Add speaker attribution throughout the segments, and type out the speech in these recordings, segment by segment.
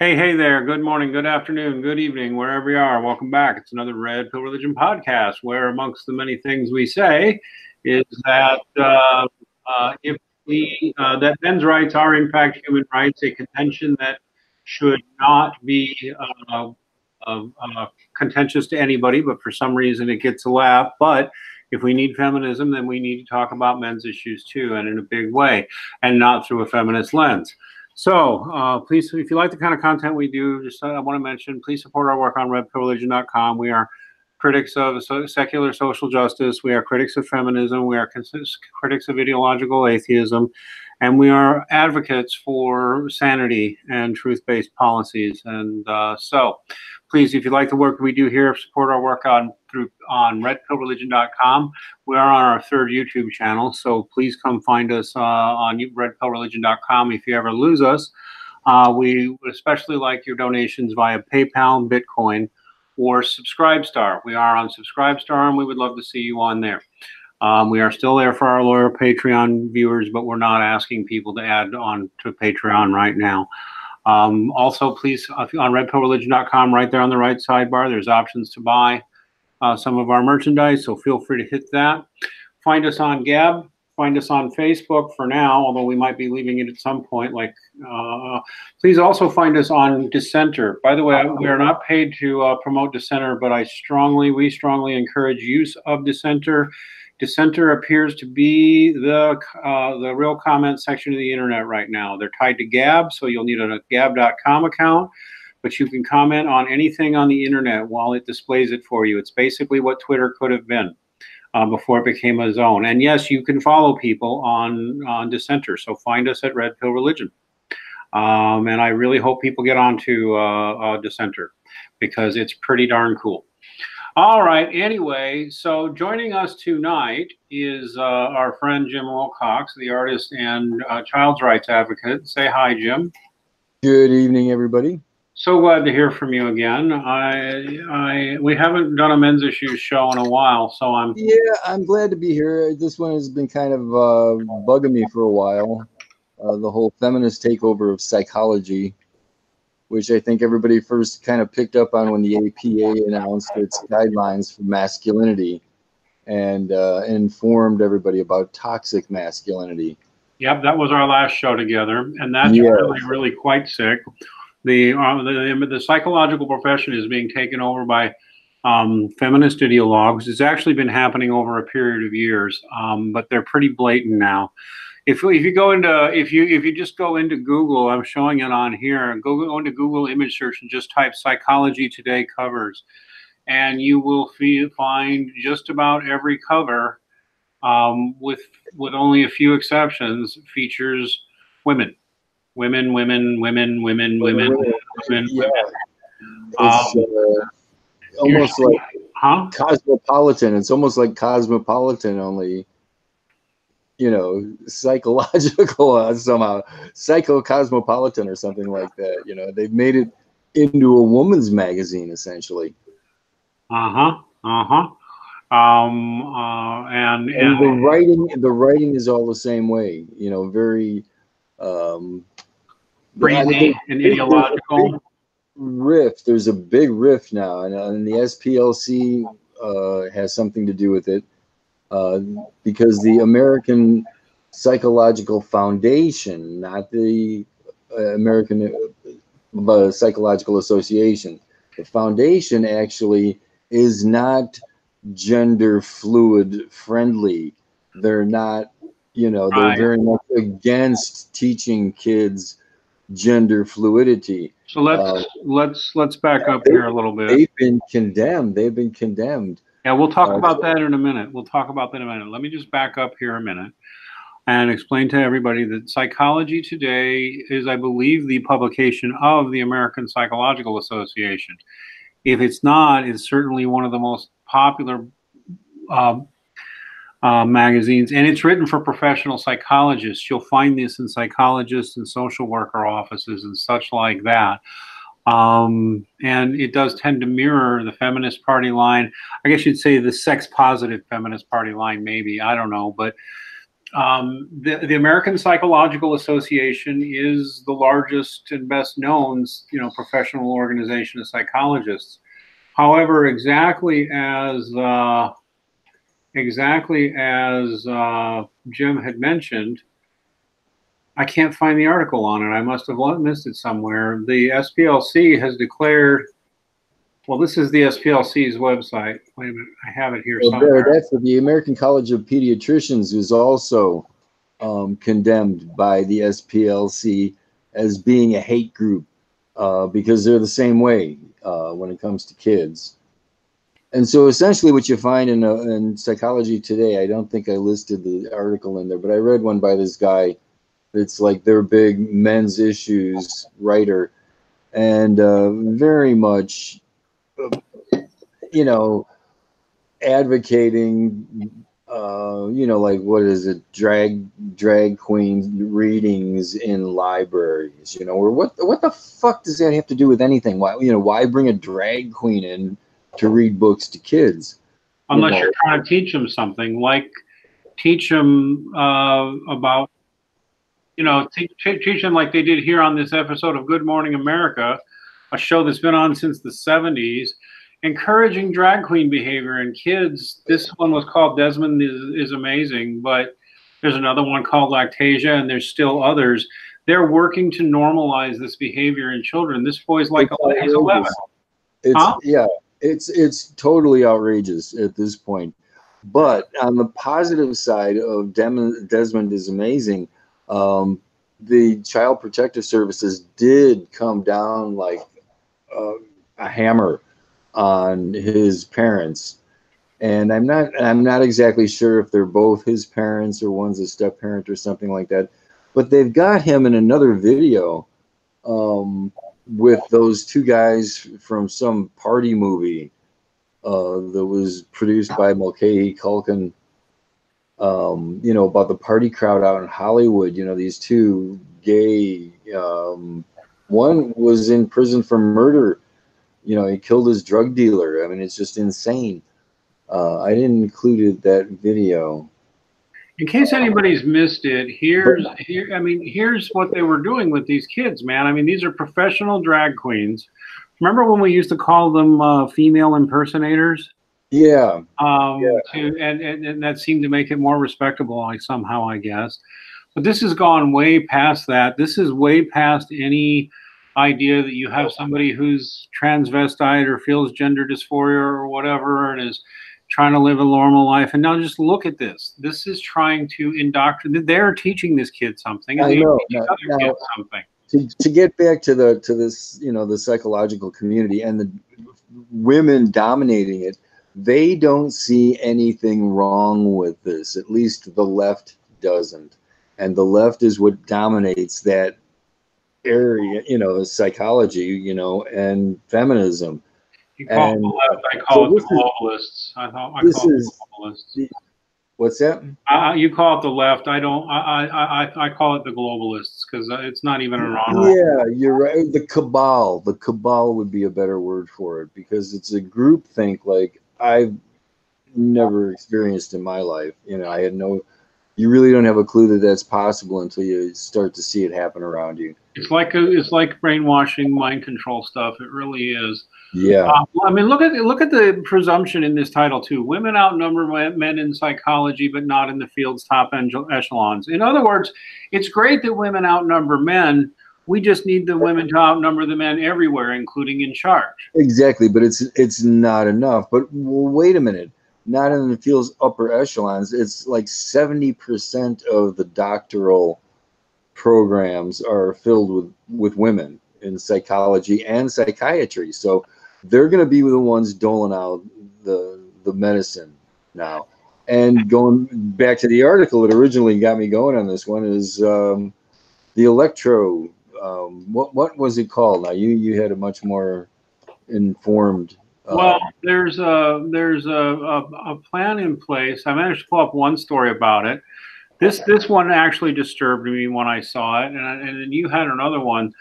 Speaker 1: Hey there. Good morning, good afternoon, good evening, wherever you are. Welcome back. It's another Red Pill Religion podcast where, amongst the many things we say, is that that men's rights are in fact human rights, a contention that should not be contentious to anybody, but for some reason it gets a laugh. But if we need feminism, then we need to talk about men's issues too, and in a big way, and not through a feminist lens. So please, if you like the kind of content we do, just I want to mention, please support our work on redpillreligion.com. We are critics of secular social justice. We are critics of feminism. We are critics of ideological atheism. And we are advocates for sanity and truth-based policies. And so please, if you like the work we do here, support our work on redpillreligion.com. We are on our third YouTube channel, so please come find us on redpillreligion.com if you ever lose us. We would especially like your donations via PayPal, Bitcoin, or Subscribestar. We are on Subscribestar, and we would love to see you on there. We are still there for our loyal Patreon viewers, but we're not asking people to add on to Patreon right now. Also, please, on redpillreligion.com, right there on the right sidebar, there's options to buy some of our merchandise, so feel free to hit that. Find us on Gab, find us on Facebook for now, although we might be leaving it at some point. Please also find us on Dissenter. By the way, we are not paid to promote Dissenter, but we strongly encourage use of Dissenter. Dissenter appears to be the real comment section of the internet right now. They're tied to Gab, so you'll need a gab.com account, but you can comment on anything on the internet while it displays it for you. It's basically what Twitter could have been before it became a zone. And yes, you can follow people on Dissenter, so find us at Red Pill Religion. And I really hope people get onto Dissenter because it's pretty darn cool. All right, anyway, so joining us tonight is our friend Jim Wilcox, the artist and child's rights advocate. Say hi, Jim.
Speaker 2: Good evening, everybody.
Speaker 1: So glad to hear from you again. We haven't done a men's issues show in a while, so I'm
Speaker 2: glad to be here. This one has been kind of bugging me for a while. The whole feminist takeover of psychology, which I think everybody first kind of picked up on when the APA announced its guidelines for masculinity and informed everybody about toxic masculinity.
Speaker 1: Yep, that was our last show together, and that's really quite sick. The psychological profession is being taken over by feminist ideologues. It's actually been happening over a period of years, but they're pretty blatant now. If you just go into Google, I'm showing it on here. Go into Google image search and just type "Psychology Today covers," and you will find just about every cover, with only a few exceptions, features women. Women.
Speaker 2: Yeah. It's almost like cosmopolitan. It's almost like cosmopolitan, only, you know, psychological somehow, psycho-cosmopolitan or something like that. You know, they've made it into a woman's magazine essentially.
Speaker 1: And
Speaker 2: the writing is all the same way. You know, very
Speaker 1: breezy and ideological.
Speaker 2: There's a big rift now, and the SPLC has something to do with it, because the American Psychological Foundation, not the American Psychological Association, the foundation actually is not gender fluid friendly. They're not, you know, they're very much against teaching kids gender fluidity.
Speaker 1: So let's back up here a little bit.
Speaker 2: They've been condemned.
Speaker 1: Yeah, we'll talk about that in a minute. Let me just back up here a minute and explain to everybody that Psychology Today is, I believe, the publication of the American Psychological Association. If it's not, it's certainly one of the most popular magazines, and it's written for professional psychologists. You'll find this in psychologists and social worker offices and such like that. And it does tend to mirror the Feminist Party line. I guess you'd say the sex-positive Feminist Party line, maybe. I don't know. But The American Psychological Association is the largest and best known, professional organization of psychologists. However, exactly as Jim had mentioned, I can't find the article on it. I must have missed it somewhere. The SPLC has declared, well, this is the SPLC's website. Wait a minute, I have it here somewhere.
Speaker 2: That's the American College of Pediatricians is also condemned by the SPLC as being a hate group because they're the same way when it comes to kids. And so essentially what you find in Psychology Today, I don't think I listed the article in there, but I read one by this guy. It's like their big men's issues writer, and very much, advocating, like what is it, drag queen readings in libraries, or what the fuck does that have to do with anything? Why bring a drag queen in to read books to kids?
Speaker 1: Unless you're trying to teach them something, like teach them about, teach them like they did here on this episode of Good Morning America, a show that's been on since the 70s, encouraging drag queen behavior in kids. This one was called Desmond is Amazing, but there's another one called Lactasia, and there's still others. They're working to normalize this behavior in children. This boy's like 11.
Speaker 2: Yeah, it's totally outrageous at this point. But on the positive side of Desmond is Amazing, the Child Protective Services did come down like a hammer on his parents, and I'm not exactly sure if they're both his parents or one's a step parent or something like that, but they've got him in another video with those two guys from some party movie that was produced by Mulcahy Culkin, about the party crowd out in Hollywood. These two gay, one was in prison for murder. He killed his drug dealer. I mean, it's just insane. I didn't include that video.
Speaker 1: In case anybody's missed it, here's what they were doing with these kids, man. I mean, these are professional drag queens. Remember when we used to call them female impersonators?
Speaker 2: Yeah.
Speaker 1: And that seemed to make it more respectable, somehow, I guess. But this has gone way past that. This is way past any idea that you have somebody who's transvestite or feels gender dysphoria or whatever and is trying to live a normal life. And now just look at this. This is trying to indoctrinate. They're teaching this kid something. And
Speaker 2: I know.
Speaker 1: kids something.
Speaker 2: To get back to this, the psychological community and the women dominating it, they don't see anything wrong with this. At least the left doesn't. And the left is what dominates that area, psychology, and feminism.
Speaker 1: You call it the left, I call it the globalists. I call it globalists.
Speaker 2: What's that?
Speaker 1: You call it the left. I don't. I call it the globalists because it's not even a wrong.
Speaker 2: Yeah, you're right. The cabal. The cabal would be a better word for it because it's a group think like I've never experienced in my life. I had no. You really don't have a clue that that's possible until you start to see it happen around you.
Speaker 1: It's like brainwashing, mind control stuff. It really is.
Speaker 2: Yeah.
Speaker 1: I mean, look at the presumption in this title too. Women outnumber men in psychology, but not in the field's top echelons. In other words, it's great that women outnumber men. We just need the women to outnumber the men everywhere, including in charge.
Speaker 2: Exactly, but it's not enough. But wait a minute. Not in the field's upper echelons. It's like 70% of the doctoral programs are filled with women in psychology and psychiatry. So they're going to be the ones doling out the medicine now. And going back to the article that originally got me going on this one is the electro. What was it called? Now you had a much more informed.
Speaker 1: Well, there's a plan in place. I managed to pull up one story about it. This one actually disturbed me when I saw it, and then you had another one.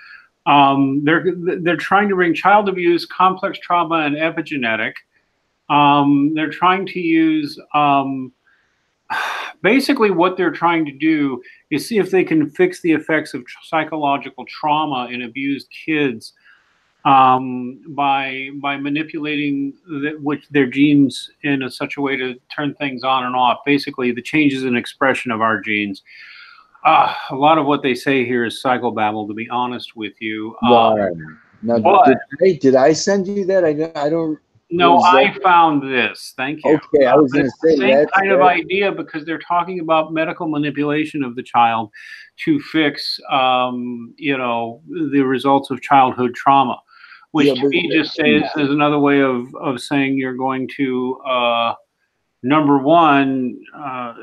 Speaker 1: They're trying to bring child abuse, complex trauma, and epigenetic. They're trying to use basically what they're trying to do is see if they can fix the effects of psychological trauma in abused kids by manipulating their genes in such a way to turn things on and off. Basically, the changes in expression of our genes. A lot of what they say here is psychobabble, to be honest with you.
Speaker 2: Right. Now,
Speaker 1: But
Speaker 2: did I send you that? I don't.
Speaker 1: no,
Speaker 2: that?
Speaker 1: I found this. Thank you.
Speaker 2: Okay, I was going to say
Speaker 1: the same
Speaker 2: that's
Speaker 1: kind of idea, because they're talking about medical manipulation of the child to fix, you know, the results of childhood trauma, which
Speaker 2: yeah,
Speaker 1: to me just says is another way of saying you're going to, number one,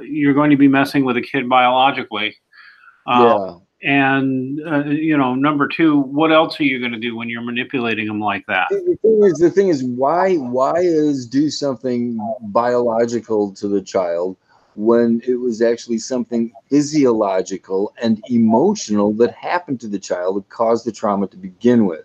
Speaker 1: you're going to be messing with a kid biologically.
Speaker 2: yeah.
Speaker 1: And, you know, number two, what else are you going to do when you're manipulating them like that?
Speaker 2: The thing is, why is do something biological to the child when it was actually something physiological and emotional that happened to the child that caused the trauma to begin with?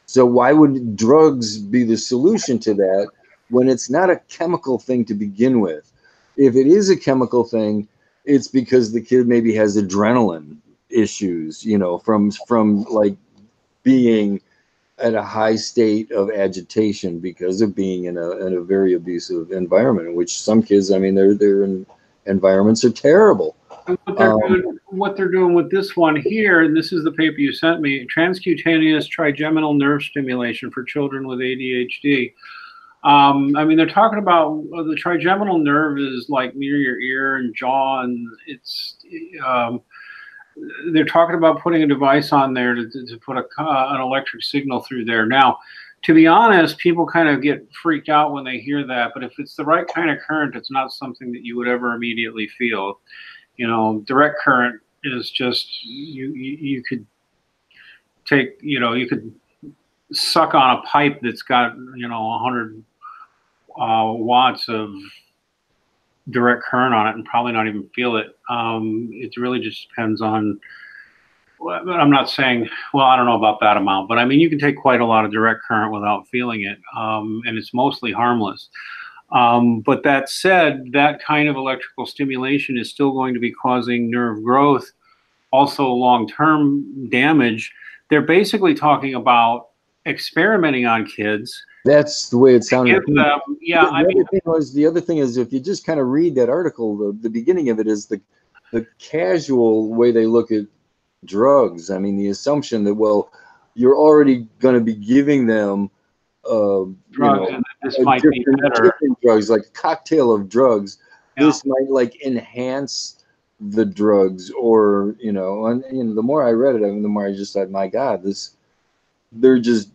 Speaker 2: So why would drugs be the solution to that when it's not a chemical thing to begin with? If it is a chemical thing, it's because the kid maybe has adrenaline issues, you know, from like being at a high state of agitation because of being in a very abusive environment, in which some kids, I mean, they're in environments are terrible.
Speaker 1: What they're doing with this one here, and this is the paper you sent me, transcutaneous trigeminal nerve stimulation for children with ADHD. I mean, they're talking about the trigeminal nerve is like near your ear and jaw, and it's they're talking about putting a device on there to put an electric signal through there. Now, to be honest, people kind of get freaked out when they hear that, but if it's the right kind of current, it's not something that you would ever immediately feel. You know, direct current is just, you could take, you know, you could suck on a pipe that's got, you know, 100 watts of direct current on it and probably not even feel it. It really just depends on, I'm not saying, well, I don't know about that amount, but I mean, you can take quite a lot of direct current without feeling it, and it's mostly harmless. But that said, that kind of electrical stimulation is still going to be causing nerve growth, also long-term damage. They're basically talking about experimenting on kids.
Speaker 2: That's the way it sounded.
Speaker 1: Yeah,
Speaker 2: The other thing is, if you just kind of read that article, the beginning of it is the casual way they look at drugs. I mean, the assumption that, well, you're already going to be giving them
Speaker 1: drugs, and this might be better.
Speaker 2: Different drugs, like a cocktail of drugs. Yeah. This might like enhance the drugs, or you know, and you know, the more I read it, I mean, the more I just thought, my God, they're just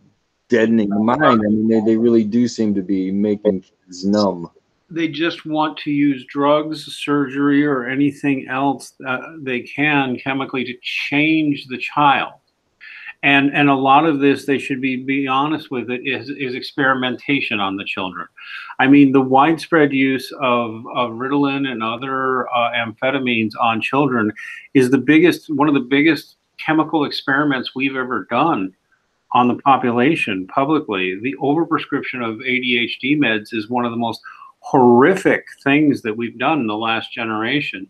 Speaker 2: deadening the mind. I mean, they really do seem to be making kids numb.
Speaker 1: They just want to use drugs, surgery, or anything else they can chemically to change the child. And a lot of this, they should be honest with it, is experimentation on the children. I mean, the widespread use of Ritalin and other amphetamines on children is one of the biggest chemical experiments we've ever done on the population publicly. The overprescription of ADHD meds is one of the most horrific things that we've done in the last generation.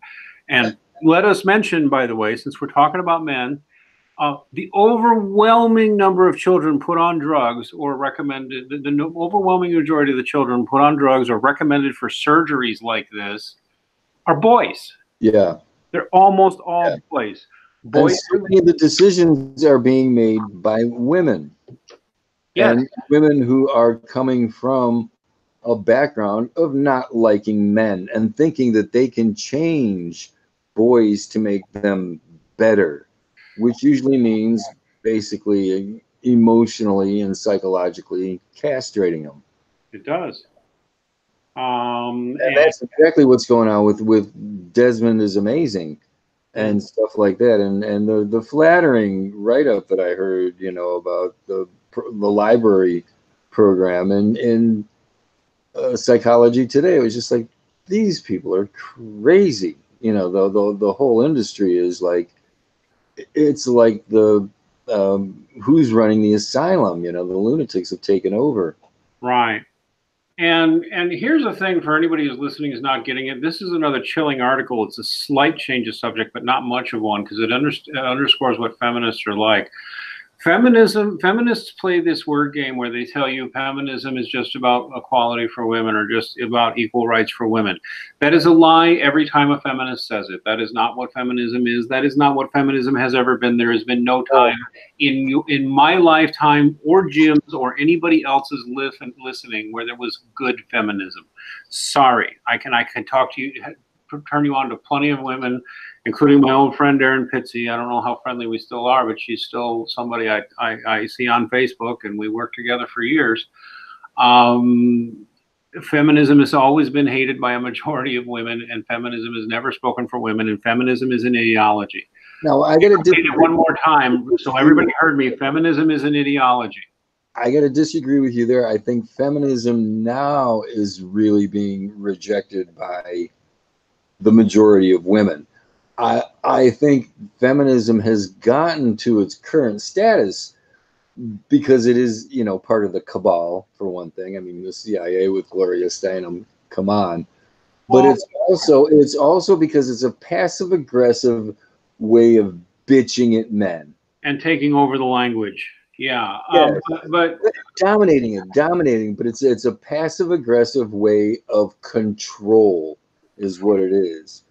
Speaker 1: And let us mention, by the way, since we're talking about men, the overwhelming number of children put on drugs or recommended, the overwhelming majority of the children put on drugs or recommended for surgeries like this are boys.
Speaker 2: Yeah.
Speaker 1: They're almost all boys.
Speaker 2: And so many of the decisions are being made by women. Yes. And women who are coming from a background of not liking men and thinking that they can change boys to make them better, which usually means basically emotionally and psychologically castrating them.
Speaker 1: It does.
Speaker 2: And that's exactly what's going on with Desmond is Amazing and stuff like that. And the flattering write-up that I heard, you know, about the library program and in Psychology Today, it was just like, these people are crazy. You know, the whole industry is like, it's like the who's running the asylum, you know, the lunatics have taken over.
Speaker 1: Right. And here's the thing for anybody who's listening is not getting it. This is another chilling article. It's a slight change of subject, but not much of one, because it underscores what feminists are like. Feminists play this word game where they tell you feminism is just about equality for women or just about equal rights for women. That is a lie every time a feminist says it. That is not what feminism is. That is not what feminism has ever been. There has been no time in my lifetime or Jim's or anybody else's listening where there was good feminism. Sorry, I can talk to you, turn you on to plenty of women, including my old friend Erin Pitsy. I don't know how friendly we still are, but she's still somebody I see on Facebook, and we worked together for years. Feminism has always been hated by a majority of women, and feminism has never spoken for women, and feminism is an ideology.
Speaker 2: Now, I got to
Speaker 1: repeat it one more time so everybody heard me. Feminism is an ideology.
Speaker 2: I got to disagree with you there. I think feminism now is really being rejected by the majority of women. I think feminism has gotten to its current status because it is, you know, part of the cabal, for one thing. I mean, the CIA with Gloria Steinem, come on. But it's also because it's a passive aggressive way of bitching at men
Speaker 1: and taking over the language. Yeah, but
Speaker 2: dominating, but it's a passive aggressive way of control is what it is.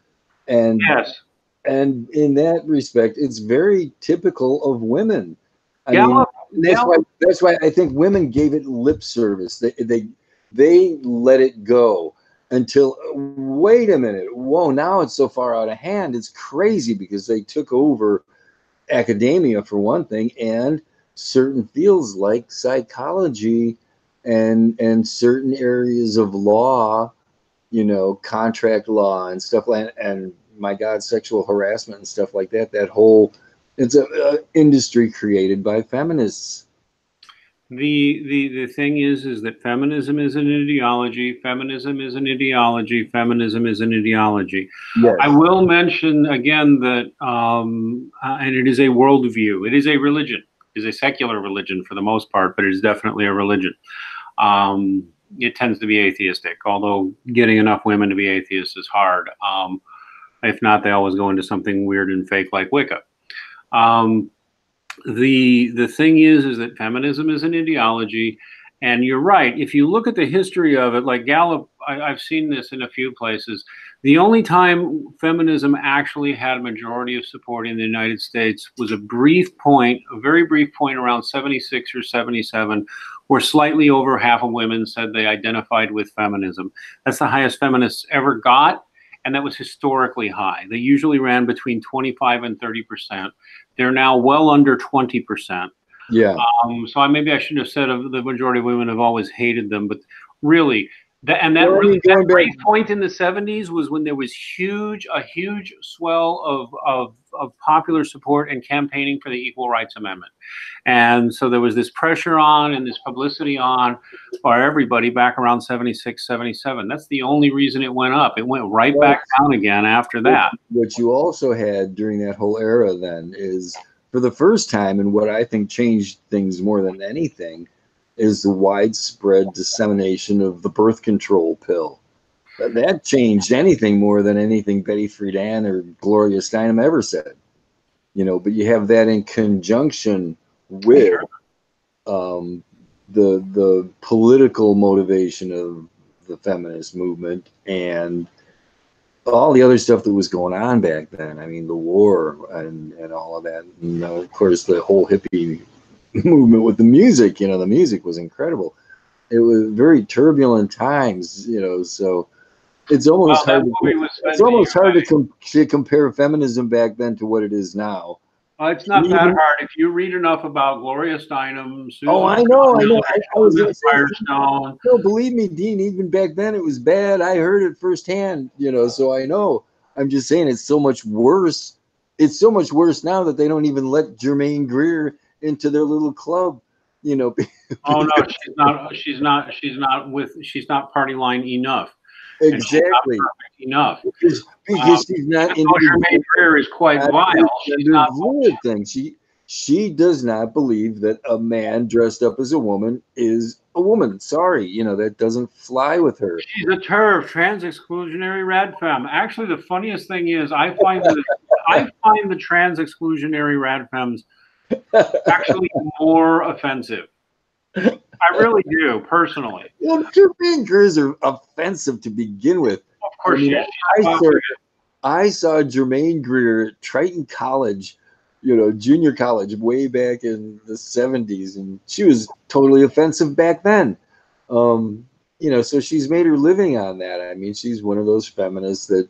Speaker 2: And
Speaker 1: yes,
Speaker 2: and in that respect, it's very typical of women. I mean, that's why I think women gave it lip service. They let it go until, wait a minute, whoa, now it's so far out of hand. It's crazy because they took over academia for one thing, and certain fields like psychology and certain areas of law, you know, contract law and stuff like, and my God, sexual harassment and stuff like that. That whole, it's a industry created by feminists.
Speaker 1: The thing is that feminism is an ideology. Feminism is an ideology. Feminism is an ideology. Yes. I will mention again that, and it is a worldview. It is a religion. It is a secular religion for the most part, but it is definitely a religion. It tends to be atheistic, although getting enough women to be atheists is hard. If not, they always go into something weird and fake like Wicca. The thing is that feminism is an ideology, and you're right. If you look at the history of it, like Gallup, I've seen this in a few places. The only time feminism actually had a majority of support in the United States was a brief point, a very brief point around 76 or 77, where slightly over half of women said they identified with feminism. That's the highest feminists ever got, and that was historically high. They usually ran between 25 and 30%. They're now well under 20%.
Speaker 2: Yeah.
Speaker 1: So maybe I shouldn't have said the majority of women have always hated them, but really, that great point in the 70s was when there was a huge swell of popular support and campaigning for the Equal Rights Amendment. And so there was this pressure on and this publicity on for everybody back around 76, 77. That's the only reason it went up. It went right back down again after that.
Speaker 2: What you also had during that whole era then is, for the first time, and what I think changed things more than anything, is the widespread dissemination of the birth control pill. That changed anything more than anything Betty Friedan or Gloria Steinem ever said. You know, but you have that in conjunction with the political motivation of the feminist movement and all the other stuff that was going on back then. I mean, the war and all of that. And, you know, of course, the whole hippie movement with the music. You know, the music was incredible. It was very turbulent times. You know, so it's almost hard. It's almost hard to compare feminism back then to what it is now.
Speaker 1: It's not that hard if you read enough about Gloria Steinem. Susan,
Speaker 2: I know. I was
Speaker 1: Firestone.
Speaker 2: No, believe me, Dean. Even back then, it was bad. I heard it firsthand. You know, so I know. I'm just saying, it's so much worse. It's so much worse now that they don't even let Germaine Greer into their little club. You know.
Speaker 1: Oh no, she's not party line enough.
Speaker 2: Exactly.
Speaker 1: Enough.
Speaker 2: Because she's not.
Speaker 1: Germaine Greer is quite vile. She's not
Speaker 2: fluid thing. She does not believe that a man dressed up as a woman is a woman. Sorry, you know, that doesn't fly with her.
Speaker 1: She's a TERF, trans exclusionary rad femme. Actually, the funniest thing is I find the trans exclusionary rad femmes actually more offensive. I really do, personally.
Speaker 2: Well, Jermaine Greer's are offensive to begin with.
Speaker 1: Of course,
Speaker 2: I mean, I saw Jermaine Greer at Triton College, you know, junior college, way back in the 70s, and she was totally offensive back then. You know, so she's made her living on that. I mean, she's one of those feminists that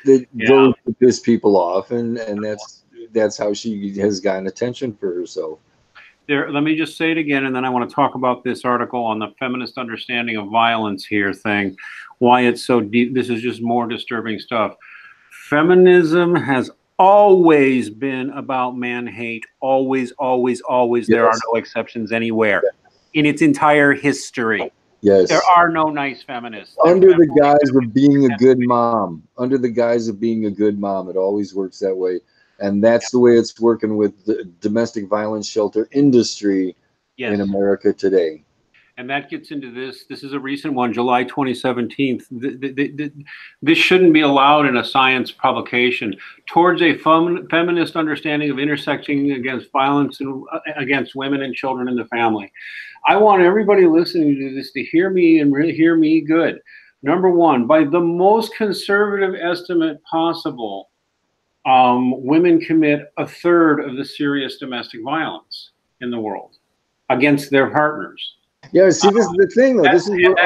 Speaker 2: goes to piss people off, and that's how she has gotten attention for herself.
Speaker 1: Let me just say it again, and then I want to talk about this article on the feminist understanding of violence here thing, why it's so deep. This is just more disturbing stuff. Feminism has always been about man hate. Always, always, always. Yes. There are no exceptions anywhere in its entire history.
Speaker 2: Yes.
Speaker 1: There are no nice feminists.
Speaker 2: Under the guise of being a good mom. Under the guise of being a good mom. It always works that way. And that's the way it's working with the domestic violence shelter industry in America today.
Speaker 1: And that gets into this. This is a recent one, July 2017. This shouldn't be allowed in a science publication. Towards a feminist understanding of intersecting against violence and against women and children in the family. I want everybody listening to this to hear me and really hear me good. Number one, by the most conservative estimate possible, women commit a third of the serious domestic violence in the world against their partners.
Speaker 2: Yeah, see, this is the thing, though. This is what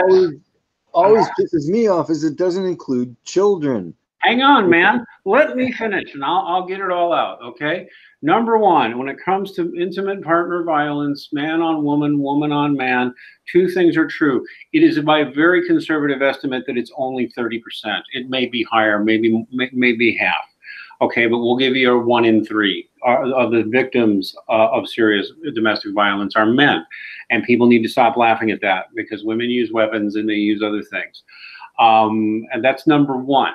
Speaker 2: always pisses me off, is it doesn't include children.
Speaker 1: Hang on, man. Let me finish, and I'll get it all out, okay? Number one, when it comes to intimate partner violence, man on woman, woman on man, two things are true. It is by a very conservative estimate that it's only 30%. It may be higher, maybe half. Okay, but we'll give you a 1 in 3 of the victims of serious domestic violence are men. And people need to stop laughing at that, because women use weapons and they use other things. And that's number one.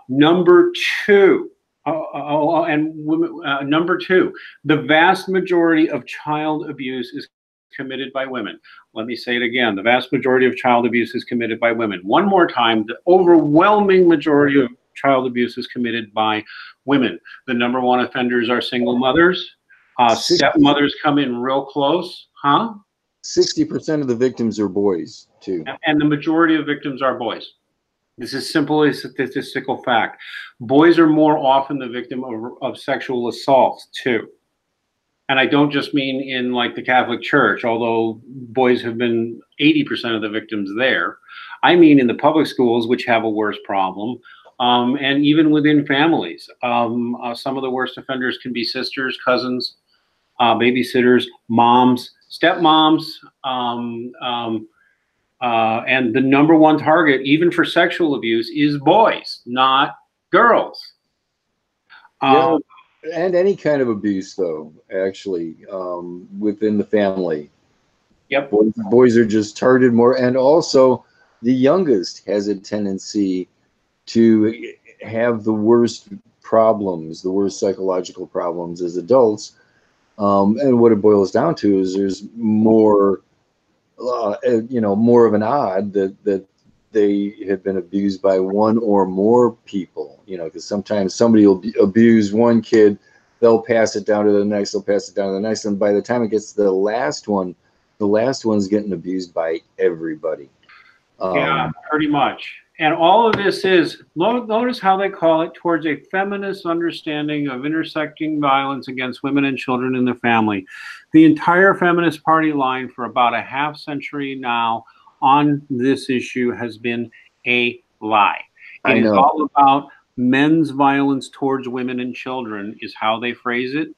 Speaker 1: Number two, number two, the vast majority of child abuse is committed by women. Let me say it again. The vast majority of child abuse is committed by women. One more time, the overwhelming majority of child abuse is committed by women. The number one offenders are single mothers. Stepmothers come in real close.
Speaker 2: 60% of the victims are boys, too.
Speaker 1: And the majority of victims are boys. This is simply a statistical fact. Boys are more often the victim of sexual assault, too. And I don't just mean in like the Catholic Church, although boys have been 80% of the victims there. I mean in the public schools, which have a worse problem. And even within families, some of the worst offenders can be sisters, cousins, babysitters, moms, stepmoms, and the number one target, even for sexual abuse, is boys, not girls.
Speaker 2: Yeah, and any kind of abuse, though, actually, within the family.
Speaker 1: Yep.
Speaker 2: Boys are just targeted more, and also the youngest has a tendency to have the worst problems, the worst psychological problems as adults. And what it boils down to is there's more, more of an odd that they have been abused by one or more people, because sometimes somebody will abuse one kid, they'll pass it down to the next, they'll pass it down to the next. And by the time it gets to the last one's getting abused by everybody.
Speaker 1: Yeah, pretty much. And all of this is, notice how they call it, towards a feminist understanding of intersecting violence against women and children in the family. The entire feminist party line for about a half century now on this issue has been a lie. It is all about men's violence towards women and children is how they phrase it.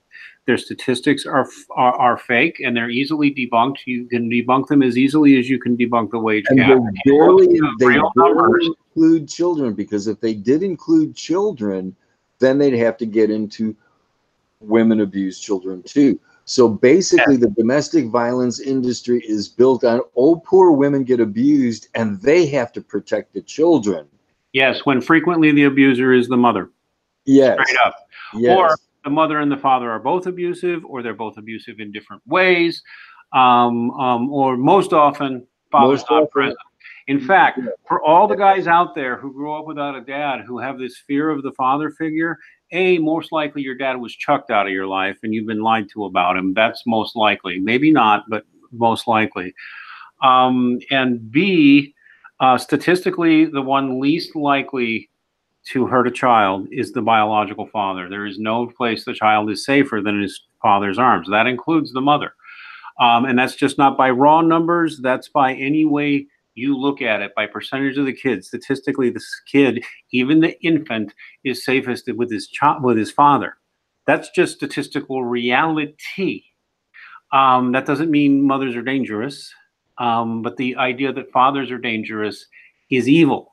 Speaker 1: Their statistics are fake, and they're easily debunked. You can debunk them as easily as you can debunk the wage gap.
Speaker 2: They barely include children, because if they did include children, then they'd have to get into women abuse children too. So basically, the domestic violence industry is built on, poor women get abused, and they have to protect the children.
Speaker 1: Yes, when frequently the abuser is the mother.
Speaker 2: Yes.
Speaker 1: Straight up.
Speaker 2: Yes.
Speaker 1: the mother and the father are both abusive, or they're both abusive in different ways, or most often, father's not present. In fact, for all the guys out there who grew up without a dad, who have this fear of the father figure, A, most likely your dad was chucked out of your life and you've been lied to about him. That's most likely. Maybe not, but most likely. And B, statistically, the one least likely to hurt a child is the biological father. There is no place the child is safer than in his father's arms. That includes the mother. And that's just not by raw numbers. That's by any way you look at it, by percentage of the kids. Statistically, this kid, even the infant, is safest with his father. That's just statistical reality. That doesn't mean mothers are dangerous, but the idea that fathers are dangerous is evil.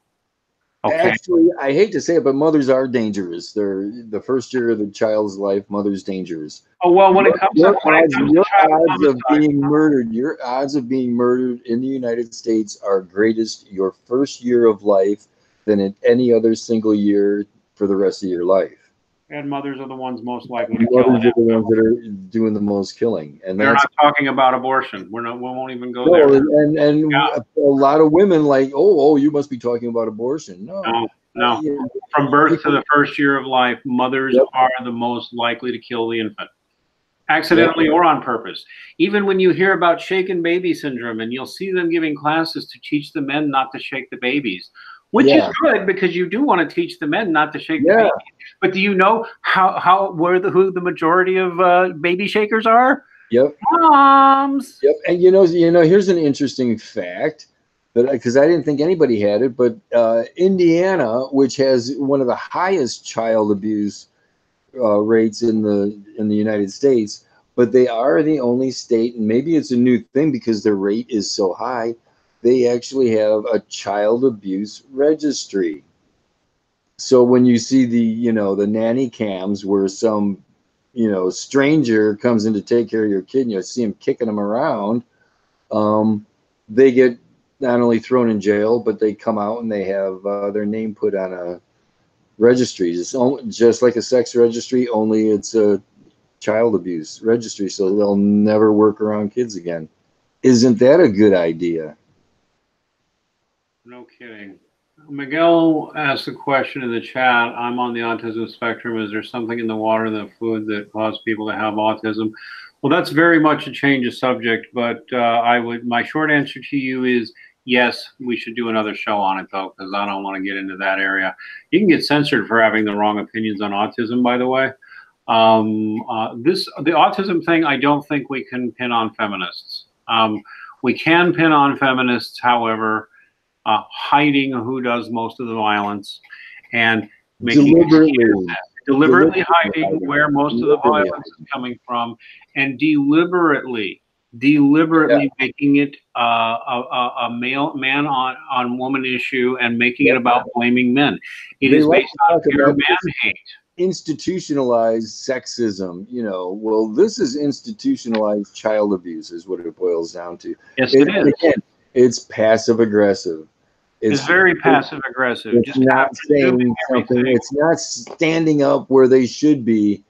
Speaker 1: Okay.
Speaker 2: Actually, I hate to say it, but mothers are dangerous. They're the first year of the child's life. Mother's dangerous.
Speaker 1: Oh well, when it comes to
Speaker 2: odds of being murdered, your odds of being murdered in the United States are greatest your first year of life than in any other single year for the rest of your life.
Speaker 1: And mothers are the ones most likely to kill.
Speaker 2: Mothers are the ones that are doing the most killing, and
Speaker 1: they're not talking about abortion. We won't even go
Speaker 2: there.
Speaker 1: And
Speaker 2: yeah. A lot of women like, oh, you must be talking about abortion.
Speaker 1: No. From birth to the first year of life, mothers are the most likely to kill the infant, accidentally or on purpose. Even when you hear about shaken baby syndrome, and you'll see them giving classes to teach the men not to shake the babies, which is good, because you do want to teach the men not to shake the babies. But do you know who the majority of baby shakers are?
Speaker 2: Yep.
Speaker 1: Moms.
Speaker 2: Yep. And here's an interesting fact, because I didn't think anybody had it, but Indiana, which has one of the highest child abuse rates in the United States, but they are the only state, and maybe it's a new thing because their rate is so high, they actually have a child abuse registry. So when you see the nanny cams where some stranger comes in to take care of your kid, and you see him kicking them around, they get not only thrown in jail, but they come out and they have their name put on a registry. It's just like a sex registry, only it's a child abuse registry, so they'll never work around kids again. Isn't that a good idea?
Speaker 1: No kidding. Miguel asked a question in the chat. I'm on the autism spectrum. Is there something in the water and the food that causes people to have autism? Well, that's very much a change of subject, but my short answer to you is yes, we should do another show on it, though, because I don't want to get into that area. You can get censored for having the wrong opinions on autism, by the way. The autism thing, I don't think we can pin on feminists. We can pin on feminists, however, hiding who does most of the violence and making deliberately hiding where most of the violence is coming from, and deliberately making it a man on woman issue, and making it about blaming men. It is based on pure man hate.
Speaker 2: Institutionalized sexism, well, this is institutionalized child abuse is what it boils down to.
Speaker 1: Yes, it is.
Speaker 2: Again, it's passive aggressive.
Speaker 1: It's very passive aggressive.
Speaker 2: It's not saying something. It's not standing up where they should be.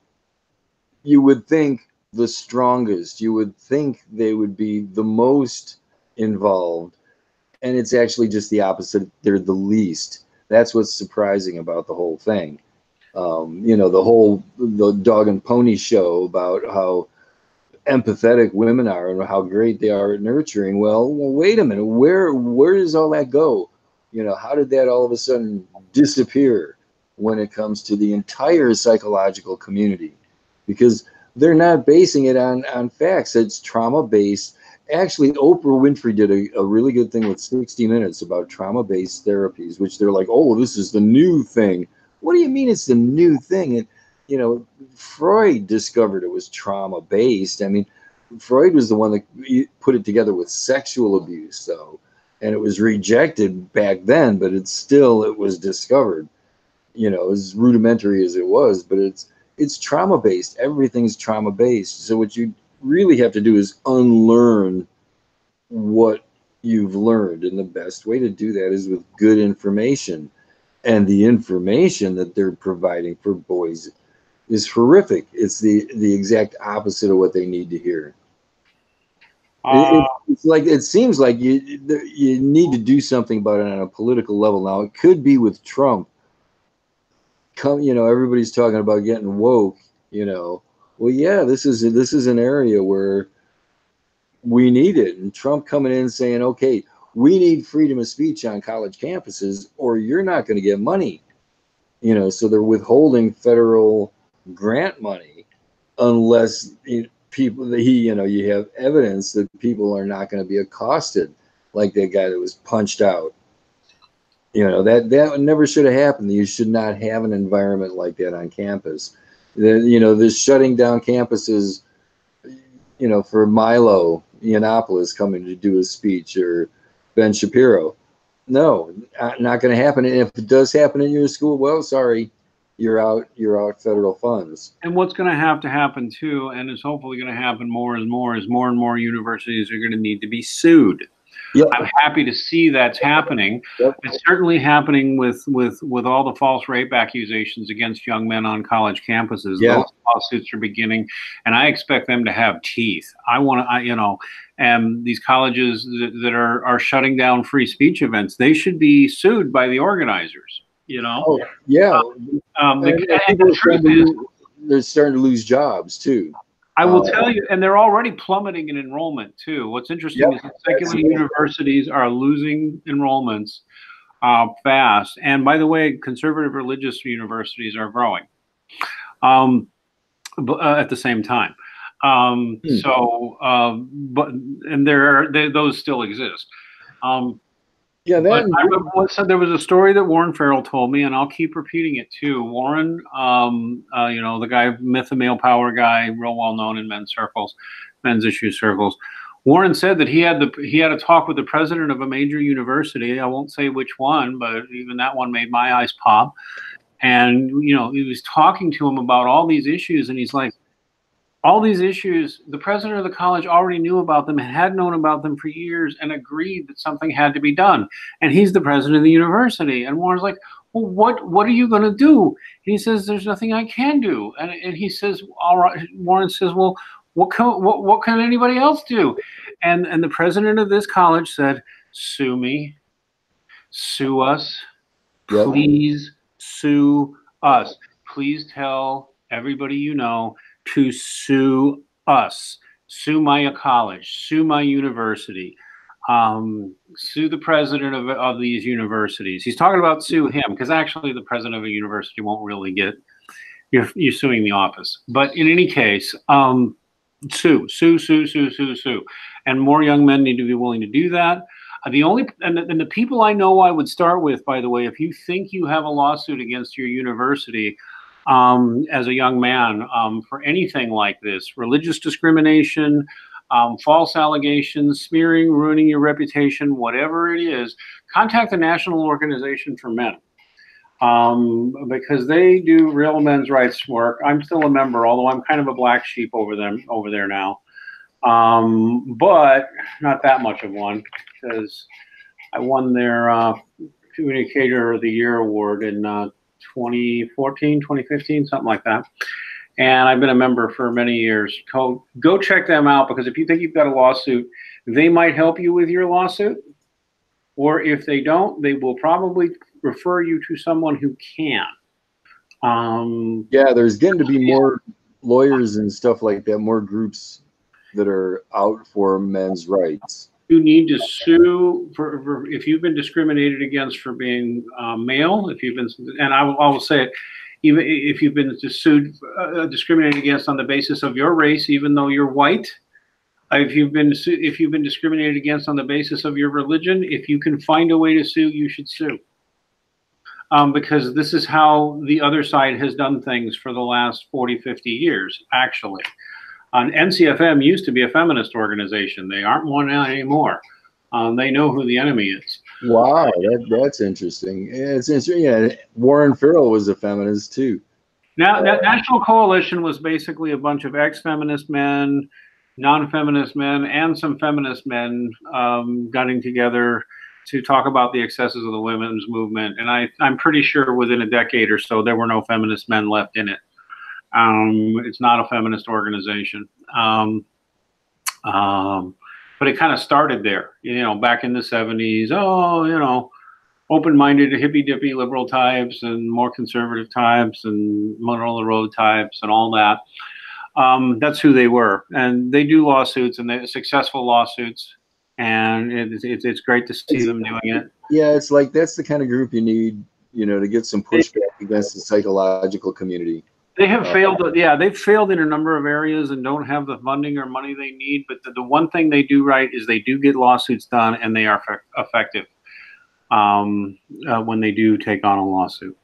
Speaker 2: You would think the strongest. You would think they would be the most involved, and it's actually just the opposite. They're the least. That's what's surprising about the whole thing. The dog and pony show about how empathetic women are and how great they are at nurturing. Well, wait a minute. Where does all that go? How did that all of a sudden disappear when it comes to the entire psychological community? Because they're not basing it on facts. It's trauma-based. Actually, Oprah Winfrey did a really good thing with 60 Minutes about trauma-based therapies, which they're like, oh, this is the new thing. What do you mean it's the new thing? And, Freud discovered it was trauma-based. I mean, Freud was the one that put it together with sexual abuse, though. And it was rejected back then, but it was discovered, as rudimentary as it was, but it's trauma-based. Everything's trauma-based. So what you really have to do is unlearn what you've learned. And the best way to do that is with good information. And the information that they're providing for boys is horrific. It's the exact opposite of what they need to hear. It's like, it seems like you need to do something about it on a political level. Now, it could be with Trump. You know, everybody's talking about getting woke. You know, well, yeah, this is an area where we need it, and Trump coming in and saying, okay, we need freedom of speech on college campuses, or you're not going to get money. You know, so they're withholding federal grant money unless people, you know, you have evidence that people are not going to be accosted like that guy that was punched out. You know, that never should have happened. You should not have an environment like that on campus. You know, this shutting down campuses, you know, for Milo Yiannopoulos coming to do his speech, or Ben Shapiro. No, not going to happen. And if it does happen in your school, well, sorry, you're out federal funds.
Speaker 1: And what's going to have to happen too, and it's hopefully going to happen more and more, is more and more universities are going to need to be sued. Yep. I'm happy to see that's happening. Yep. It's certainly happening with all the false rape accusations against young men on college campuses. Yeah. Those lawsuits are beginning, and I expect them to have teeth. You know, and these colleges that are shutting down free speech events, they should be sued by the organizers. You know?
Speaker 2: Oh, yeah. They're starting to lose jobs too.
Speaker 1: I will tell you, and they're already plummeting in enrollment too. What's interesting is that secular universities are losing enrollments fast. And by the way, conservative religious universities are growing at the same time. Those still exist.
Speaker 2: Yeah,
Speaker 1: there was a story that Warren Farrell told me, and I'll keep repeating it too. Warren, you know, the guy, Myth of Male Power guy, real well known in men's circles, men's issue circles. Warren said that he had a talk with the president of a major university. I won't say which one, but even that one made my eyes pop. And you know, he was talking to him about all these issues, and he's like, all these issues, the president of the college already knew about them, had known about them for years, and agreed that something had to be done. And he's the president of the university. And Warren's like, well, what are you going to do? And he says, there's nothing I can do. And he says, all right. Warren says, well, what can anybody else do? And the president of this college said, sue me, sue us, please sue us. Please tell everybody you know to sue us, sue my college, sue my university, sue the president of these universities. He's talking about sue him, because actually the president of a university won't really get, you're suing the office. But in any case, sue. And more young men need to be willing to do that. And the people I know I would start with, by the way, if you think you have a lawsuit against your university, as a young man, for anything like this, religious discrimination, false allegations, smearing, ruining your reputation, whatever it is, contact the National Organization for Men, because they do real men's rights work. I'm still a member, although I'm kind of a black sheep over there now, but not that much of one, because I won their Communicator of the Year award in 2014, 2015, something like that. And I've been a member for many years. Go check them out, because if you think you've got a lawsuit, they might help you with your lawsuit. Or if they don't, they will probably refer you to someone who can.
Speaker 2: Yeah, there's getting to be more lawyers and stuff like that, more groups that are out for men's rights.
Speaker 1: You need to sue for if you've been discriminated against for being male. If you've been, and I will say it, even if you've been discriminated against on the basis of your race, even though you're white. If you've been discriminated against on the basis of your religion, if you can find a way to sue, you should sue. Because this is how the other side has done things for the last 40, 50 years, actually. NCFM used to be a feminist organization. They aren't one anymore. They know who the enemy is.
Speaker 2: Wow, that's interesting. It's interesting. Yeah, Warren Farrell was a feminist too.
Speaker 1: Now, National Coalition was basically a bunch of ex-feminist men, non-feminist men, and some feminist men getting together to talk about the excesses of the women's movement. And I'm pretty sure within a decade or so, there were no feminist men left in it. It's not a feminist organization. But it kind of started there, back in the 70s. Oh, open-minded, hippy-dippy liberal types and more conservative types and middle-of-the-road types and all that. That's who they were. And they do lawsuits, and they're successful lawsuits. And it's great to see them doing it.
Speaker 2: Yeah, it's like that's the kind of group you need, to get some pushback against the psychological community.
Speaker 1: They have failed. Yeah, they've failed in a number of areas and don't have the funding or money they need. But the one thing they do right is they do get lawsuits done, and they are effective when they do take on a lawsuit.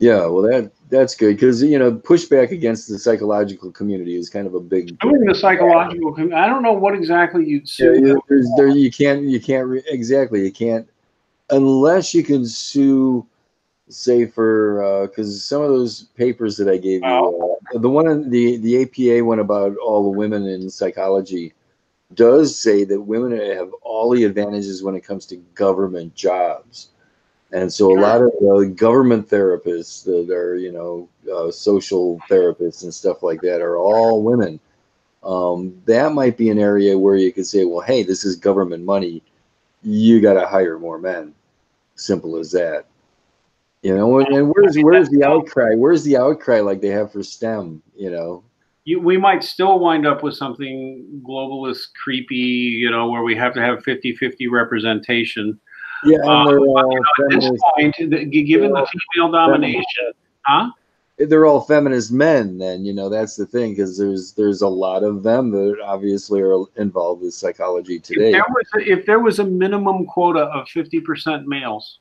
Speaker 2: Yeah, well, that's good because pushback against the psychological community is kind of a big.
Speaker 1: I mean, the psychological community. I don't know what exactly you'd sue.
Speaker 2: Yeah, you can't exactly. You can't unless you can sue. Say for because some of those papers that I gave you, the one the APA one about all the women in psychology does say that women have all the advantages when it comes to government jobs, and so a lot of government therapists that are social therapists and stuff like that are all women. That might be an area where you could say, well, hey, this is government money, you got to hire more men. Simple as that. And where's the outcry? Where's the outcry like they have for STEM?
Speaker 1: We might still wind up with something globalist, creepy, where we have to have 50-50 representation.
Speaker 2: Yeah, and they're all
Speaker 1: at this point, given the female domination,
Speaker 2: they're all feminist men. Then that's the thing, because there's a lot of them that obviously are involved with psychology today.
Speaker 1: If there was a minimum quota of 50% males.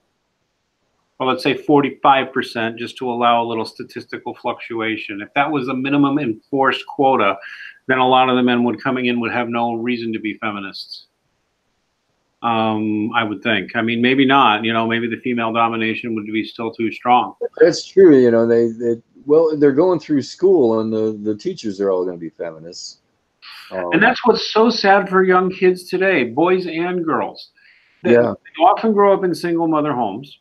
Speaker 1: Well, let's say 45%, just to allow a little statistical fluctuation. If that was a minimum enforced quota, then a lot of the men coming in would have no reason to be feminists. I would think. I mean, maybe not. Maybe the female domination would be still too strong.
Speaker 2: That's true. They're going through school, and the teachers are all going to be feminists.
Speaker 1: And that's what's so sad for young kids today, boys and girls. They often grow up in single mother homes.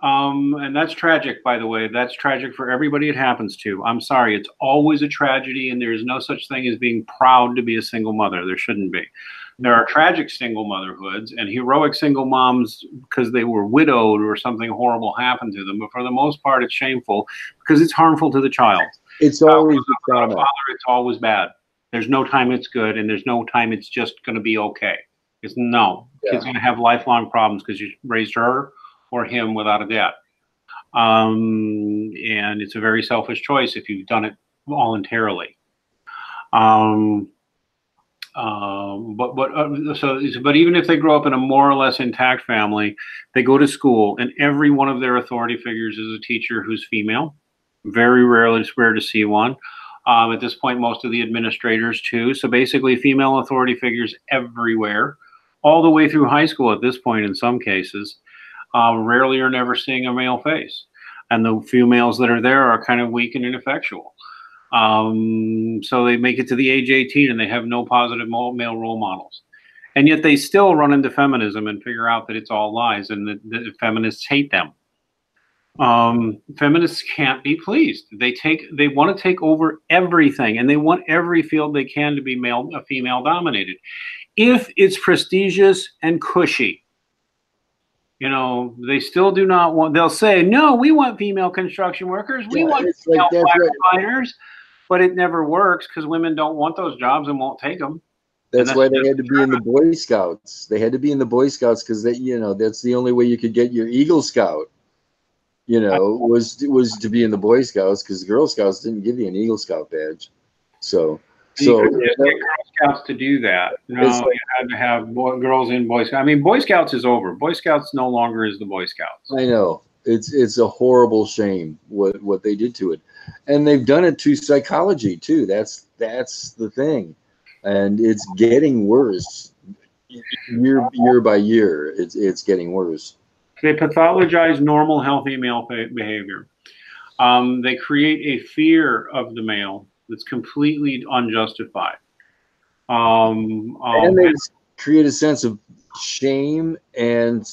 Speaker 1: And that's tragic, by the way. That's tragic for everybody it happens to. I'm sorry. It's always a tragedy, and there's no such thing as being proud to be a single mother. There shouldn't be. There are tragic single motherhoods and heroic single moms because they were widowed or something horrible happened to them. But for the most part, it's shameful because it's harmful to the child.
Speaker 2: It's always
Speaker 1: a father. It's always bad. There's no time it's good, and there's no time it's just going to be okay. Kid's going to have lifelong problems because you raised her or him without a doubt. And it's a very selfish choice if you've done it voluntarily. But even if they grow up in a more or less intact family, they go to school, and every one of their authority figures is a teacher who's female. Very rarely, it's rare to see one. At this point, most of the administrators too. So basically, female authority figures everywhere, all the way through high school at this point in some cases. Rarely or never seeing a male face. And the few males that are there are kind of weak and ineffectual. So they make it to the age 18 and they have no positive male role models. And yet they still run into feminism and figure out that it's all lies and that feminists hate them. Feminists can't be pleased. They want to take over everything, and they want every field they can to be female dominated. If it's prestigious and cushy, they still do not want, they'll say, no, we want female construction workers. We want female firefighters. But it never works because women don't want those jobs and won't take them.
Speaker 2: That's why they had to be in the Boy Scouts. They had to be in the Boy Scouts because that's the only way you could get your Eagle Scout, was to be in the Boy Scouts, because the Girl Scouts didn't give you an Eagle Scout badge. So
Speaker 1: you get Girl Scouts to do that. You had to have girls in Boy Scouts. I mean, Boy Scouts is over. Boy Scouts no longer is the Boy Scouts.
Speaker 2: I know. It's a horrible shame what they did to it. And they've done it to psychology too. That's the thing. And it's getting worse year by year. It's getting worse.
Speaker 1: They pathologize normal, healthy male behavior. They create a fear of the male that's completely unjustified. And
Speaker 2: they create a sense of shame and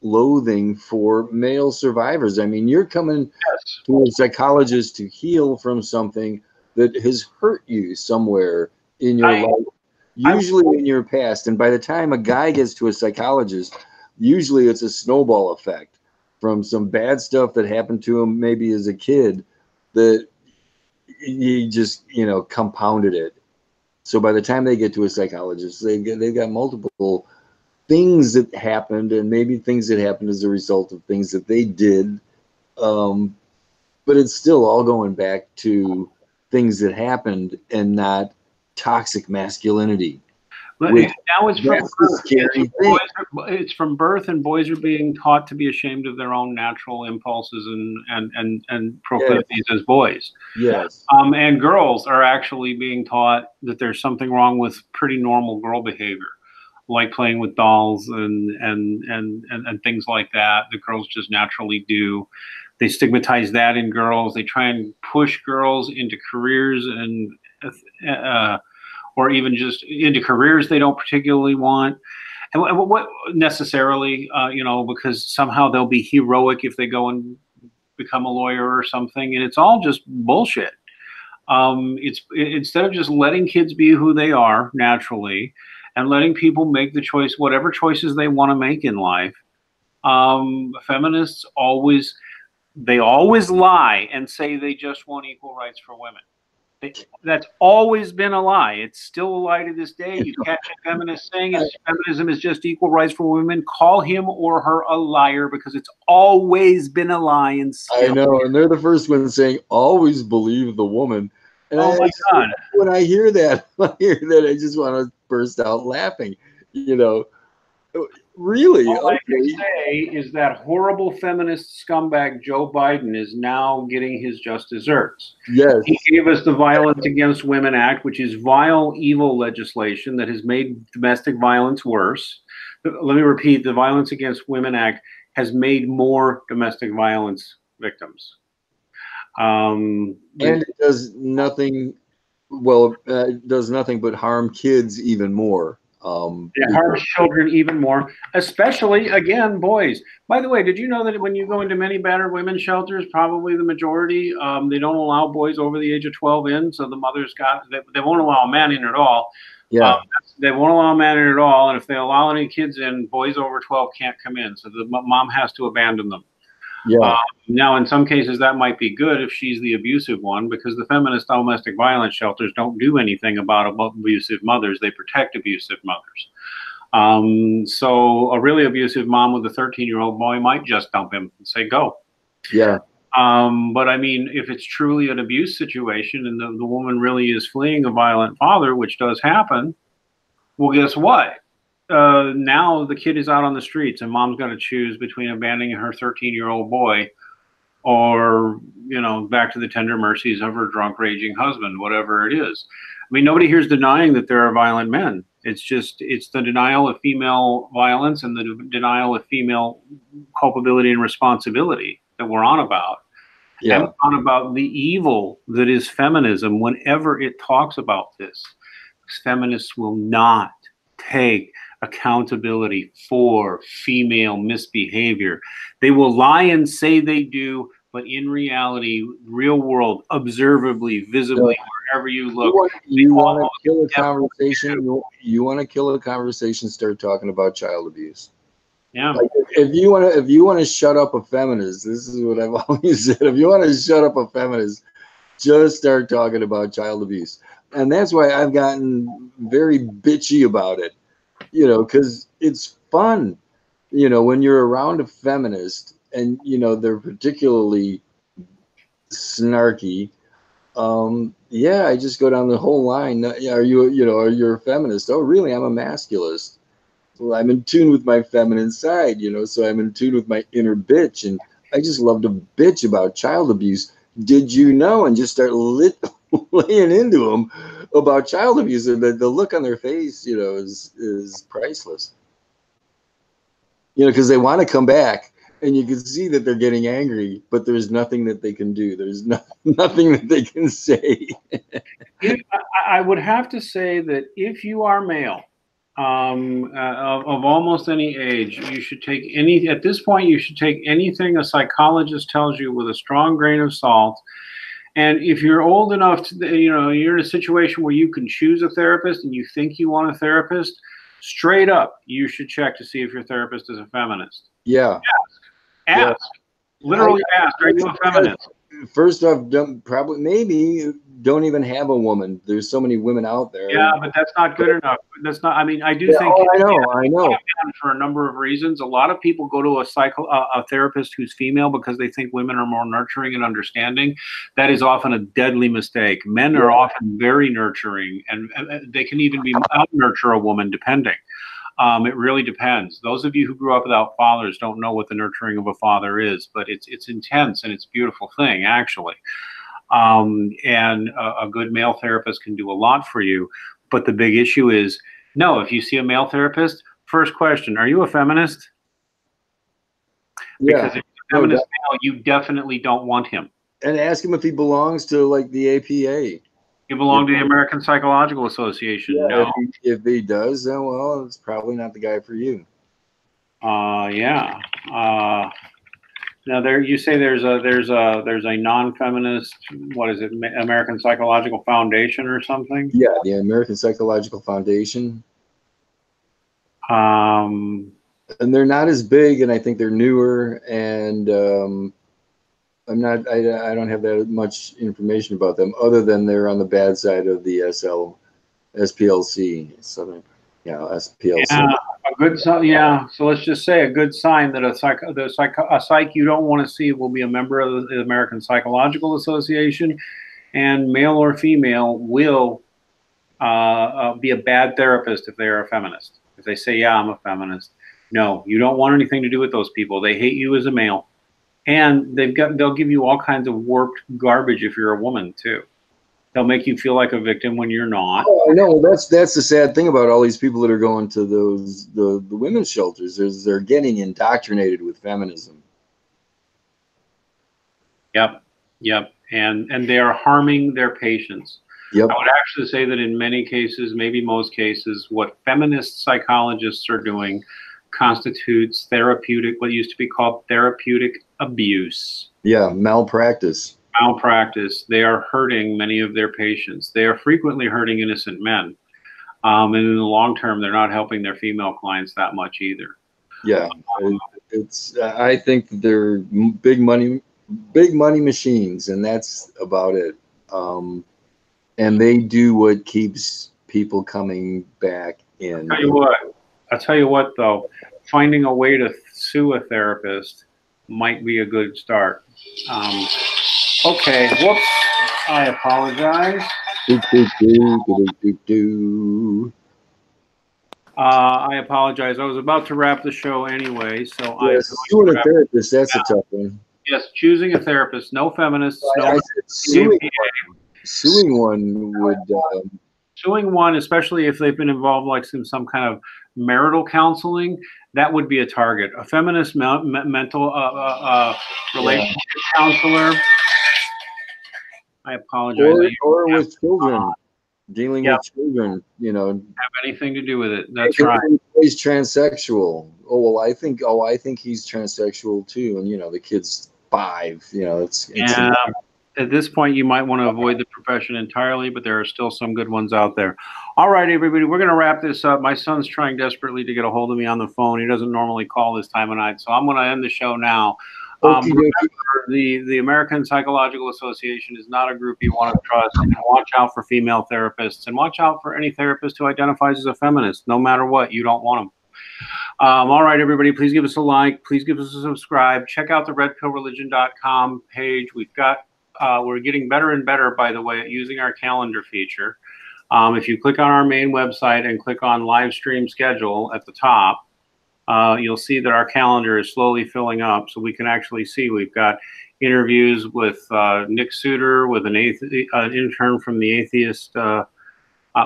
Speaker 2: loathing for male survivors. I mean, you're coming
Speaker 1: Yes.
Speaker 2: to a psychologist to heal from something that has hurt you somewhere in your life, usually in your past. And by the time a guy gets to a psychologist, usually it's a snowball effect from some bad stuff that happened to him maybe as a kid that he just, you know, compounded it. So by the time they get to a psychologist, they've got multiple things that happened, and maybe things that happened as a result of things that they did. But it's still all going back to things that happened and not toxic masculinity.
Speaker 1: But now it's from birth. It's from birth, and boys are being taught to be ashamed of their own natural impulses and proclivities as boys.
Speaker 2: Yes.
Speaker 1: And girls are actually being taught that there's something wrong with pretty normal girl behavior, like playing with dolls and things like that girls just naturally do. They stigmatize that in girls. They try and push girls into careers and or even just into careers they don't particularly want. And what necessarily, you know, because somehow they'll be heroic if they go and become a lawyer or something. And it's all just bullshit. It's instead of just letting kids be who they are naturally and letting people make the choice, whatever choices they want to make in life. Feminists always lie and say they just want equal rights for women. That's always been a lie. It's still a lie to this day. You catch a feminist saying feminism is just equal rights for women, call him or her a liar, because it's always been a lie. And still,
Speaker 2: I know, and they're the first ones saying always believe the woman. And
Speaker 1: oh my God.
Speaker 2: When I hear that, I just want to burst out laughing. You know, really?
Speaker 1: All I can say is that horrible feminist scumbag Joe Biden is now getting his just desserts.
Speaker 2: Yes.
Speaker 1: He gave us the Violence Against Women Act, which is vile, evil legislation that has made domestic violence worse. Let me repeat, the Violence Against Women Act has made more domestic violence victims.
Speaker 2: And it does nothing, well, it does nothing but harm kids even more.
Speaker 1: It harms children even more, especially, again, boys. By the way, did you know that when you go into many battered women's shelters, probably the majority, they don't allow boys over the age of 12 in, so the mother's they won't allow a man in at all.
Speaker 2: Yeah.
Speaker 1: They won't allow a man in at all, and if they allow any kids in, boys over 12 can't come in, so the mom has to abandon them.
Speaker 2: Yeah.
Speaker 1: Now, in some cases, that might be good if she's the abusive one, because the feminist domestic violence shelters don't do anything about abusive mothers. They protect abusive mothers. So a really abusive mom with a 13-year-old boy might just dump him and say, go.
Speaker 2: Yeah.
Speaker 1: But I mean, if it's truly an abuse situation and the woman really is fleeing a violent father, which does happen, well, guess what? Now the kid is out on the streets and mom's got to choose between abandoning her 13-year-old boy or, you know, back to the tender mercies of her drunk, raging husband, whatever it is. I mean, nobody here is denying that there are violent men. It's just, it's the denial of female violence and the denial of female culpability and responsibility that we're on about.
Speaker 2: Yeah.
Speaker 1: And on about the evil that is feminism whenever it talks about this. Because feminists will not take accountability for female misbehavior. They will lie and say they do, but in reality, real world, observably, visibly, wherever you look.
Speaker 2: You want to kill a conversation? You want to kill a conversation? Start talking about child abuse.
Speaker 1: Yeah.
Speaker 2: Like if you want to shut up a feminist, this is what I've always said. If you want to shut up a feminist, just start talking about child abuse. And that's why I've gotten very bitchy about it, you know, because it's fun, you know, when you're around a feminist and, you know, they're particularly snarky. Yeah, I just go down the whole line. Are you a feminist? Oh, really? I'm a masculist. Well, I'm in tune with my feminine side, you know, so I'm in tune with my inner bitch. And I just love to bitch about child abuse. Did you know? And just start laying into them about child abuse. And the look on their face, you know, is priceless. You know, because they want to come back. And you can see that they're getting angry, but there's nothing that they can do. There's nothing that they can say.
Speaker 1: I would have to say that if you are male, of almost any age. You should take any, at this point, you should take anything a psychologist tells you with a strong grain of salt. And if you're old enough to, you're in a situation where you can choose a therapist and you think you want a therapist, straight up, you should check to see if your therapist is a feminist.
Speaker 2: Yeah.
Speaker 1: Ask.
Speaker 2: Yeah.
Speaker 1: Literally ask, are you a feminist?
Speaker 2: First off, probably, maybe don't even have a woman. There's so many women out there.
Speaker 1: Yeah, but that's not good enough. That's not, I mean, I do
Speaker 2: Yeah,
Speaker 1: think.
Speaker 2: oh, I know.
Speaker 1: For a number of reasons. A lot of people go to a therapist who's female because they think women are more nurturing and understanding. That is often a deadly mistake. Men are often very nurturing, and they can even be out-nurture a woman, depending. It really depends. Those of you who grew up without fathers don't know what the nurturing of a father is, but it's intense and it's a beautiful thing, actually. And a good male therapist can do a lot for you. But the big issue is, no, if you see a male therapist, first question, are you a feminist?
Speaker 2: Yeah.
Speaker 1: Because if you're a feminist male, you definitely don't want him.
Speaker 2: And ask him if he belongs to, like, the APA.
Speaker 1: You belong to the American Psychological Association.
Speaker 2: Yeah,
Speaker 1: no.
Speaker 2: if he does, then, well, it's probably not the guy for you.
Speaker 1: Yeah. Now there, you say there's a non-feminist, what is it, American Psychological Foundation or something?
Speaker 2: Yeah, the American Psychological Foundation.
Speaker 1: And
Speaker 2: they're not as big, and I think they're newer, and I don't have that much information about them other than they're on the bad side of the SPLC. So, SPLC.
Speaker 1: Yeah, a good sign. Yeah, so let's just say a good sign that a psych you don't want to see will be a member of the American Psychological Association, and male or female will be a bad therapist if they are a feminist. If they say, yeah, I'm a feminist. No, you don't want anything to do with those people. They hate you as a male. And they'll give you all kinds of warped garbage if you're a woman too. They'll make you feel like a victim when you're not.
Speaker 2: Oh, I know. That's the sad thing about all these people that are going to the women's shelters is they're getting indoctrinated with feminism.
Speaker 1: Yep. And they are harming their patients.
Speaker 2: Yep.
Speaker 1: I would actually say that in many cases, maybe most cases, what feminist psychologists are doing constitutes therapeutic, what used to be called therapeutic abuse.
Speaker 2: Yeah, malpractice.
Speaker 1: They are hurting many of their patients. They are frequently hurting innocent men. And in the long term, they're not helping their female clients that much either.
Speaker 2: Yeah, I think that they're big money machines, and that's about it. And they do what keeps people coming back in.
Speaker 1: I'll tell you what, though, finding a way to sue a therapist might be a good start. Okay, whoops, I apologize. I apologize. I was about to wrap the show anyway, so
Speaker 2: yes, suing a therapist, that's a tough one.
Speaker 1: Yes, choosing a therapist, no feminists, no
Speaker 2: suing one would
Speaker 1: suing one, especially if they've been involved like some kind of marital counseling, that would be a target. A feminist mental relationship counselor. I apologize.
Speaker 2: Or with children, dealing with children,
Speaker 1: have anything to do with it. That's right.
Speaker 2: He's transsexual. Oh well, I think he's transsexual too, and the kid's 5. It's
Speaker 1: at this point, you might want to avoid the profession entirely, but there are still some good ones out there. All right, everybody, we're going to wrap this up. My son's trying desperately to get a hold of me on the phone. He doesn't normally call this time of night, so I'm going to end the show now. Remember, the American Psychological Association is not a group you want to trust. And watch out for female therapists, and watch out for any therapist who identifies as a feminist. No matter what, you don't want them. All right, everybody, please give us a like. Please give us a subscribe. Check out the redpillreligion.com page. We're getting better and better, by the way, at using our calendar feature. If you click on our main website and click on live stream schedule at the top, you'll see that our calendar is slowly filling up, so we can actually see we've got interviews with Nick Suter, with an intern from the Atheist,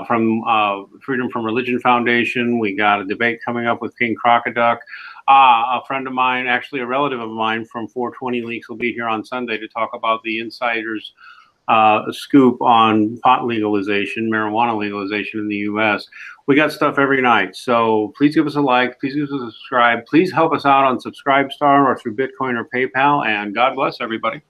Speaker 1: from Freedom from Religion Foundation. We got a debate coming up with King Crocoduck. A friend of mine, actually a relative of mine from 420 Leaks, will be here on Sunday to talk about the insiders scoop on pot legalization, marijuana legalization in the U.S. We got stuff every night. So please give us a like. Please give us a subscribe. Please help us out on Subscribestar or through Bitcoin or PayPal. And God bless everybody.